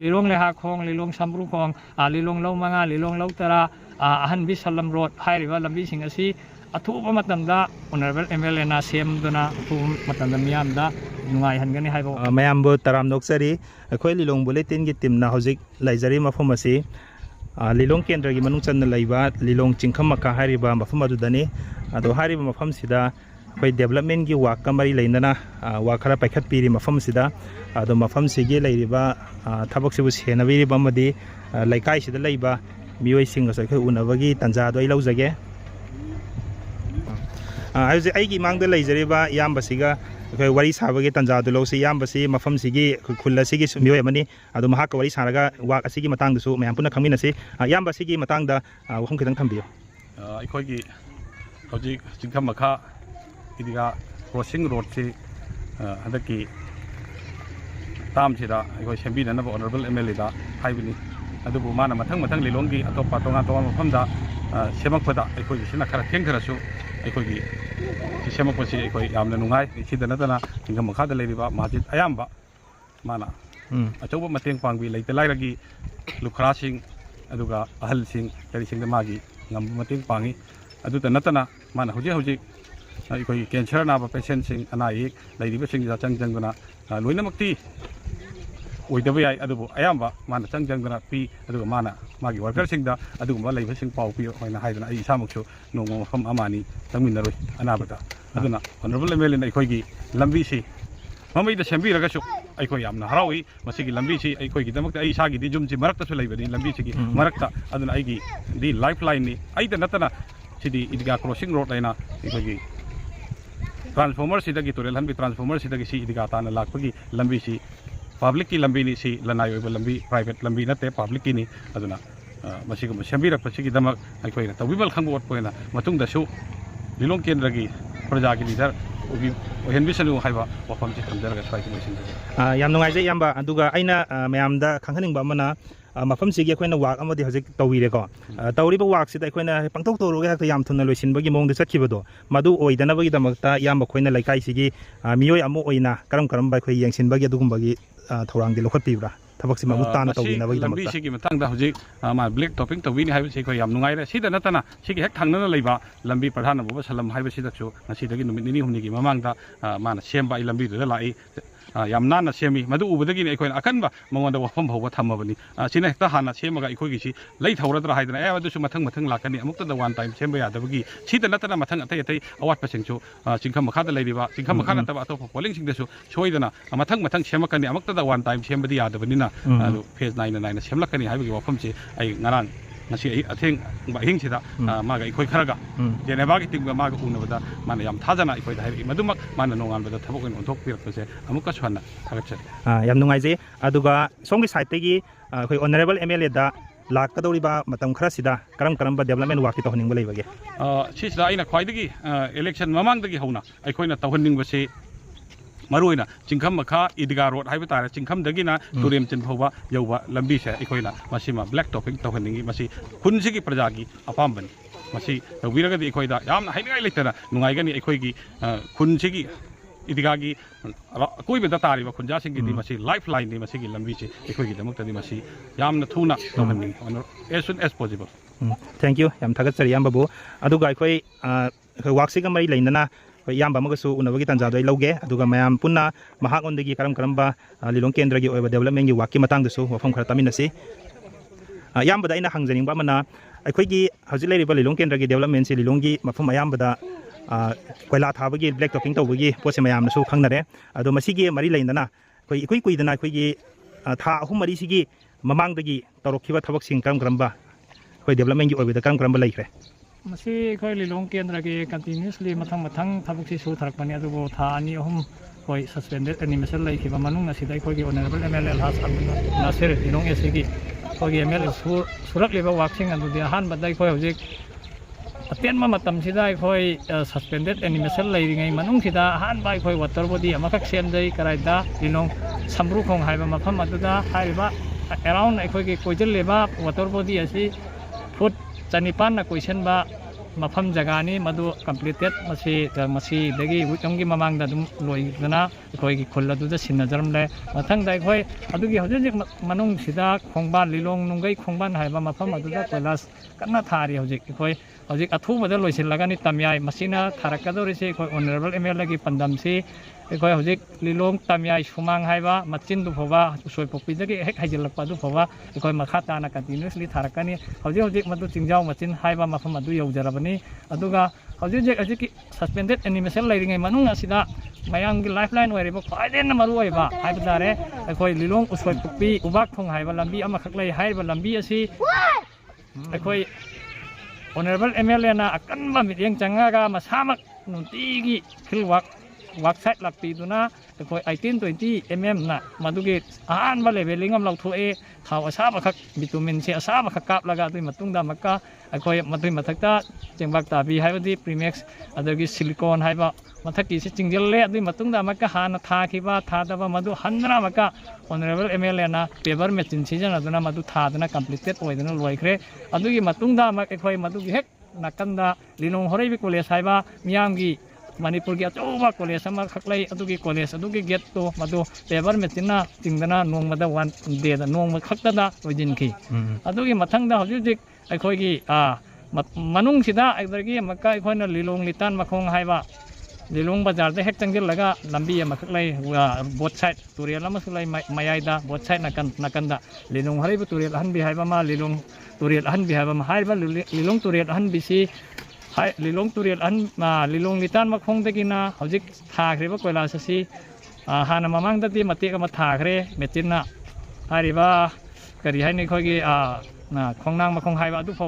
Lilong Lehakong, Lilong Sambrukong, Lilong Laumanga, Lilong Lautara, Ahan Bisalam Road, Hairiva Lambi Singasi, Atu Matanda, Honorable MLA Nasim Dona, Matanda Miamda, Nungai Hangani Haibo. Mayambo Taram Noksari, a Koi Lilong Bulletin Gitim Nahozik, Lazari Mafumasi, Lilong Kendra Gimanuchan Laiva, Lilong Chinkamaka Hariba, Mafumadudani, Ado Hariba Mafamsida. Koi development gi wak kamari leindana wakara paikhat piri mafam sida ado mafam sigi leiriba thabak sibu sena biri bamadi laikai sida leiba mioi singa sai khoi unabagi tanja do ilaujage aje aigi mangda leijariba yamba siga koi wari sabagi tanja do losi yamba si mafam sigi khulla sigi mioi amani ado mahak wari saraga wak asigi matang dusu mayam puna khangmina si yamba sigi matang da wahum khidang thambiyo ikoi gi hojik jingkham makha Idiga crossing road si hadaki tam sida ikoi sembi na honorable MLA da haibini adubu mana mathang lilong gi atopa tonga mafam da semak pada ikoi sina khara theng kharasu ikoi gi semak pasi ikoi yamna nungai sida natana ingam makha da leiriba masjid ayamba mana achoba mateng pangbi leite lairagi lukhra sing aduga ahal sing kari sing da magi ngam mateng pangi aduta natana mana hoji ikoi cancer na ba patient sing anai leiriba sing ja changjang guna loinamakti oidaba yai adubu ayamba mana changjang guna pi aduga mana magi worker sing da aduguma leiba sing pau pi hoina haidana ai samaksu nongmo mafam amani tangminaroi anabata aduna honorable MLA na ikoi gi lambi si mamai da sembi raga su ikoi yamna harawi masigi lambi si ikoi gi damakta ai sagi di jumji marakta su leibani lambi si gi marakta aduna ai gi di lifeline ni ai da natana sidi idga crossing road laina ikoi gi transformer sidagi turel hanbi transformer sidagi si idiga tana lakpagi lambi si public ki lambi ni si lanai oiba lambi private lambi nate public ki ni aduna masigo sembi rak pasigi damak aikoi na tawibal khangbo ot poina matung da su Lilong Kendra gi praja gi leader obi ohenbi sanu haiba wafam chi thamjar ga swai ki mesin yam nungai je yamba aduga aina mayam da khanghaning ba mana mafam sigi akoina wak amadi hojik tawire ko tawriba wak sida akoina pangtok toru ga yam thuna loisin bagi mong de sakhibodo madu oidana bagi damakta yam akoina laikai sigi mioi amo oina karam bai khoi yengsin bagi dugum bagi thorang de lokhat pibra thabak sima mutana tawina bagi damakta lambi sigi matang da hojik ma black topping tawini haiba sei khoi yam nungai ra sida natana sigi hek thangna leiba lambi pradhana boba salam haiba sida chu ngasi dagi numit nini humni gi mamang da mana semba I lambi de lai yamna na semi madu ubadagi ne ikoi akanba mongonda wafam bhawa thamabani sina hekta hana semaga ikoi gi si lei thauradra haidana adu su mathang lakani amukta da one time semba yadabagi sida natana mathang atai awat pasengchu chingkham makha da leiriba chingkham makha na taba atop polling sing desu choidana mathang semakani amukta da one time sembadi yadabani na phase 9 semlakani haibagi wafam chi ai ngarang ngasi ai atheng ba hing sida maga ikoi kharaga jeneba gi tingba maga unabada mana yam thajana ikoi da hai madumak mana nongan bada thabok on thok pirak pase amuka chwana thagachari yam nungai je aduga songi side tegi khoi honorable MLA da lakadoriba matam khara sida karam ba development waki to honing ba leibage sisda aina khwaidagi election mamang dagi hauna aikoina tawhanning base maruina chingkham makha idga road haiba tara chingkham dagina turem chin phoba yoba lambi se ikoina masima black topping tawhaningi masi khunjigi prajagi apambani masi tawiraga di ikoida yamna haingai leitana nungai gani ikoigi khunjigi idga gi koi beda tari ba khunja singi di masi lifeline ni masi gi lambi se ikoigi damakta di masi yamna thuna tawhaningi as soon as possible thank you yam thagachari yam babu aduga ikoi waksiga mai leinana yamba magasu unabagi tanja doi lauge aduga mayam punna mahak ondagi karam ba Lilong Kendra gi oiba development gi waki matang desu wafam khara taminasi yamba da ina hangjaning ba mana aikoi gi hauji leiriba Lilong Kendra gi development si Lilong gi mafam ayamba da koila thabagi black topping tawbagi pose mayam nasu khangnare adu masigi mari leindana koi ikoi dana koi gi tha ahum mari sigi mamang dagi tarokhiba thabak sing karam ba koi development gi oiba da karam ba laikre Masi koi Lilong Kendra gi continuously mathang thabuk si su tharakpani adugo tha ani ahum koi suspended animation lai khiba manung na sidai koi gi honorable MLA has nasir Lilong SG koi gi MLA surak leba waksing adu dia han badai koi hojik aten ma matam sidai koi suspended animation lai ringai manung sida han bai koi water body amakak sem dai karai da Lilong Sambrukong haiba mafam aduda haiba around koi gi koijel leba water body asi foot Chanipan na question ba ꯃꯐꯝ ꯖꯒꯥꯅꯤ ꯃꯗꯨ complete ꯃꯁꯤꯗꯒꯤ ꯋꯤꯛꯌꯝꯒꯤ ꯃꯃꯥꯡꯗ ꯑꯗꯨꯝ ꯂꯣꯏꯗꯅ ꯑꯩꯈꯣꯏꯒꯤ ꯈꯨꯜ ꯑꯗꯨꯗ ꯁꯤꯟꯅꯖꯔꯝꯂꯦ ꯃꯊꯪꯗ ꯑꯩꯈꯣꯏ ꯑꯗꯨꯒꯤ ꯍꯧꯖꯤꯛ ꯃꯅꯨꯡꯁꯤꯗ ꯈꯣꯡꯕꯥꯟ ꯂꯤꯂꯣꯡ ꯅꯨꯡꯒꯩ ꯈꯣꯡꯕꯥꯟ ꯍꯥꯏꯕ ꯃꯐꯝ ꯑꯗꯨꯗ ꯀꯣꯏꯂꯥꯁ ꯀꯟꯅ ꯊꯥꯔꯤ ꯑꯩꯈꯣꯏ ꯍꯧꯖꯤꯛ ꯑꯊꯨꯕꯗ ꯂꯣꯏꯁꯤꯜꯂꯒꯅꯤ ꯇꯝꯌꯥꯏ ꯃꯁꯤꯅ ꯊꯥꯔꯛꯀꯗꯧꯔꯤꯁꯤ ꯑꯩꯈꯣꯏ ꯑꯣꯅꯔꯦꯕꯜ MLAꯒꯤ ꯄꯥꯟꯗꯝꯁꯤ ꯑꯩꯈꯣꯏ ꯍꯧꯖꯤꯛ ꯂꯤꯂꯣꯡ ꯇꯝꯌꯥꯏ ꯁꯨꯃꯥꯡ ꯍꯥꯏꯕ ꯃꯆꯤꯟꯗꯨ ꯐꯥꯎꯕ ꯎꯁꯣꯏꯄꯣꯛꯄꯤꯗꯒꯤ ꯍꯦꯛ ꯍꯩꯖꯤꯜꯂꯛꯄ ꯑꯗꯨ ꯐꯥꯎꯕ ꯑꯩꯈꯣꯏ ꯃꯈꯥ ꯇꯥꯅ ꯀꯟꯇꯤꯅ꯭ꯌꯨꯁꯂꯤ ꯊꯥꯔꯛꯀꯅꯤ ꯍꯧꯖꯤꯛ ꯃꯗꯨ ꯆꯤꯡꯖꯥꯎ ꯃꯆꯤꯟ ꯍꯥꯏꯕ ꯃꯐꯝ ꯑꯗꯨ ꯌꯧꯖꯔꯕꯅꯤ ꯑꯗꯨꯒ ꯍꯧꯖꯤꯛꯀꯤ ꯁꯁꯄꯦꯟꯗꯦꯠ ꯑꯦꯅꯤꯃꯦꯁꯟ ꯂꯩꯔꯤꯉꯩ ꯃꯅꯨꯡ ꯑꯁꯤꯗ ꯃꯌꯥꯝꯒꯤ ꯂꯥꯏꯐ ꯂꯥꯏꯟ ꯑꯣꯏꯔꯤꯕ ꯈ꯭ꯋꯥꯏꯗꯒꯤ ꯃꯔꯨꯑꯣꯏꯕ ꯍꯥꯏꯕ ꯇꯥꯔꯦ ꯑꯩꯈꯣꯏ ꯂꯤꯂꯣꯡ ꯎꯁꯣꯏꯄꯣꯛꯄꯤ ꯎꯕꯥꯛꯊꯣꯡ ꯍꯥꯏꯕ ꯂꯝꯕꯤ ꯑꯃꯈꯛ ꯂꯩ ꯍꯥꯏꯔꯤꯕ ꯂꯝꯕꯤ ꯑꯁꯤ ꯑꯩꯈꯣꯏ ꯑꯣꯅꯔꯦꯕꯜ MLAꯅ ꯑꯀꯟꯕ ꯃꯤꯠꯌꯦꯡ ꯆꯪꯉꯒ ꯃꯁꯥꯃꯛ ꯅꯨꯡꯇꯤꯒꯤ ꯐꯤꯜ ꯋꯥꯛꯁꯥꯏꯠ ꯂꯥꯛꯄꯤꯗꯨꯅ ꯑꯩꯈꯣꯏ 18-20 mm ꯃꯗꯨꯒꯤ ꯑꯍꯥꯟꯕ ꯂꯦꯚꯦꯂꯤꯡ ꯑꯃ ꯂꯧꯊꯣꯛꯑꯦ ꯊꯥꯎ ꯑꯁꯥꯕꯈꯛ ꯕꯤꯇꯨꯃꯤꯟꯁꯦ ꯑꯁꯥꯕꯈꯛ ꯀꯥꯞꯂꯒ ꯑꯗꯨꯒꯤ ꯃꯇꯨꯡꯗ ꯑꯃꯨꯛꯀ ꯑꯩꯈꯣꯏ ꯃꯗꯨꯒꯤ ꯃꯊꯛꯇ ꯆꯦꯡꯕꯥꯛ ꯇꯥꯕꯤ ꯍꯥꯏꯕꯗꯤ ꯄ꯭ꯔꯤꯃꯦꯛꯁ ꯑꯗꯒꯤ ꯁꯤꯂꯤꯀꯣꯟ ꯍꯥꯏꯕ ꯃꯊꯛꯀꯤꯁꯤ ꯆꯤꯡꯖꯤꯜꯂꯦ ꯑꯗꯨꯒꯤ ꯃꯇꯨꯡꯗ ꯑꯃꯨꯛꯀ ꯍꯥꯟꯅ ꯊꯥꯈꯤꯕ ꯊꯥꯗꯕ ꯃꯗꯨ ꯍꯟꯗꯅ ꯑꯃꯨꯛꯀ ꯑꯣꯅꯔꯦꯕꯜ MLAꯅ ꯄꯦꯕꯔ ꯃꯦꯆꯤꯟ ꯁꯤꯖꯤꯟꯅꯗꯨꯅ ꯃꯗු ꯊꯥꯗꯅ ꯀꯝꯄ꯭ꯂꯤꯇꯦꯠ ꯑꯣꯏꯗꯨꯅ ꯂꯣꯏꯈ꯭ꯔꯦ ꯑꯗꯨꯒꯤ ꯃꯇꯨꯡꯗ ꯑꯃꯨꯛ ꯑꯩꯈꯣꯏ ꯃꯗꯨꯒꯤ ꯍꯦꯛ ꯅꯥꯀꯟꯗ ꯂꯤꯂꯣꯡ ꯍꯣꯔꯩꯕꯤ ꯀꯣꯂꯦꯖ ꯍꯥꯏꯕ ꯃꯤꯌꯥꯝꯒꯤ ꯃꯅꯤꯄꯨꯔꯒꯤ ꯑꯆꯧꯕ ꯀꯣꯂꯦꯖ ꯑꯃꯈꯛ ꯂꯩ ꯑꯗꯨꯒꯤ ꯀꯣꯂꯦꯖ ꯑꯗꯨꯒꯤ ꯒꯦꯠꯇꯨ ꯃꯗꯨ ꯄꯦꯕꯔ ꯃꯦꯆꯤꯟꯅ ꯆꯤꯡꯗꯅ ꯅꯣꯡꯃꯗ 1 ꯗꯦꯗ ꯅꯣꯡꯃ ꯈꯛꯇꯗ ꯂꯣꯏꯁꯤꯟꯈꯤ ꯑꯗꯨꯒꯤ ꯃꯊꯪꯗ ꯍꯧꯖꯤꯛ ꯑꯩꯈꯣꯏꯒꯤ ꯃꯅꯨꯡꯁꯤꯗ ꯑꯗꯒꯤ ꯑꯃꯨꯛꯀ ꯑꯩꯈꯣꯏꯅ ꯂꯤꯂꯣꯡ ꯂꯤꯇꯥꯟ ꯃꯈꯣꯡ ꯍꯥꯏꯕ ꯂꯤꯂꯣꯡ ꯕꯖꯥꯔꯗ ꯍꯦꯛ ꯆꯪꯁꯤꯜꯂꯒ ꯂꯝꯕꯤ ꯑꯃꯈꯛ ꯂꯩ ꯕꯣꯠ ꯁꯥꯏꯠ ꯇꯨꯔꯦꯜ ꯑꯃꯁꯨ ꯂꯩ ꯃꯌꯥꯏꯗ ꯕꯣꯠ ꯁꯥꯏꯠ ꯅꯥꯀꯟꯗ ꯂꯤꯂꯣꯡ ꯍꯔꯩꯕ ꯇꯨꯔꯦꯜ ꯑꯍꯟꯕꯤ ꯍꯥꯏꯕ ꯑꯃ ꯂꯤꯂꯣꯡ ꯇꯨꯔꯦꯜ ꯑꯍꯟꯕꯤ ꯍꯥꯏꯕ ꯑꯃ ꯍꯥꯏꯔꯤꯕ ꯂꯤꯂꯣꯡ ꯇꯨꯔꯦꯜ ꯑꯍꯟꯕꯤꯁꯤ ꯂꯤꯂꯣꯡ ꯂꯤꯇꯥꯟ ꯃꯈꯣꯡꯗꯒꯤꯅ ꯍꯧꯖꯤꯛ ꯊꯥꯈ꯭ꯔꯤꯕ ꯀꯣꯏꯂꯥꯁ ꯑꯁꯤ ꯍꯥꯟꯅ ꯃꯃꯥꯡꯗꯗꯤ ꯃꯇꯦꯛ ꯑꯃ ꯊꯥꯈ꯭ꯔꯦ ꯃꯦꯆꯤꯟꯅ ꯍꯥꯏꯔꯤꯕ ꯀꯔꯤ ꯍꯥꯏꯅꯤ ꯑꯩꯈꯣꯏꯒꯤ ꯈꯣꯡꯅꯥꯡ ꯃꯈꯣꯡ ꯍꯥꯏꯕ ꯑꯗꯨ